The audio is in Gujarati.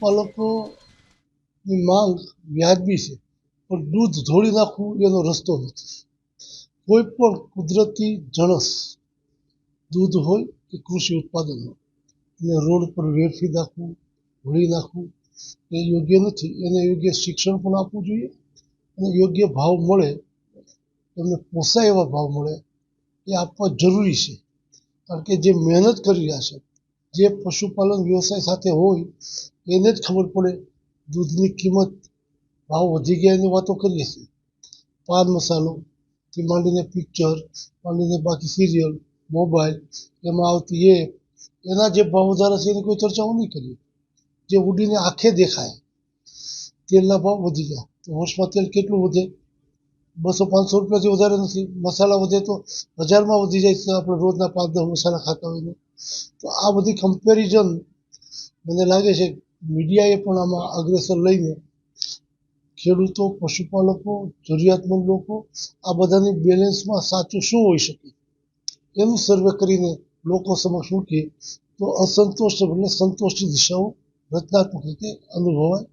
પશુપાલકોની માંગ વ્યાજબી છે, પણ દૂધ ધોળી નાખવું એનો રસ્તો નથી. કોઈ પણ કુદરતી જણસ દૂધ હોય કે કૃષિ ઉત્પાદન હોય એને રોડ પર વેડફી નાખવું, ધોળી નાખવું એ યોગ્ય નથી. એને યોગ્ય શિક્ષણ પણ આપવું જોઈએ અને યોગ્ય ભાવ મળે, તમને પોસાય એવા ભાવ મળે એ આપવા જરૂરી છે. કારણ કે જે મહેનત કરી રહ્યા છે, જે પશુપાલન વ્યવસાય સાથે હોય એને જ ખબર પડે દૂધની કિંમત ભાવ વધી ગયા એની વાતો કરીએ છીએ. પાન મસાલોથી માંડીને પિક્ચર, માંડીને બાકી સિરિયલ, મોબાઈલ, એમાં આવતી એના જે ભાવ વધારે છે એની કોઈ ચર્ચાઓ નહીં કરીએ. જે ઉડીને આંખે દેખાય તેલના ભાવ વધી ગયા, તો વર્ષમાં તેલ કેટલું વધે? 200-500 રૂપિયાથી વધારે નથી. મસાલા વધે તો 1000માં વધી જાય છે. આપણે રોજના 5-10 મસાલા ખાતા હોઈએ તો આ બધી કમ્પેરિઝન મને લાગે છે મીડિયાએ પણ આમાં અગ્રેસર લઈને ખેડૂતો, પશુપાલકો, જરૂરિયાતમંદ લોકો આ બધાની બેલેન્સમાં સાચું શું હોઈ શકે એનું સર્વે કરીને લોકો સમક્ષ મૂકીએ તો અસંતોષ એટલે સંતોષની દિશાઓ રચનાત્મક રીતે અનુભવાય.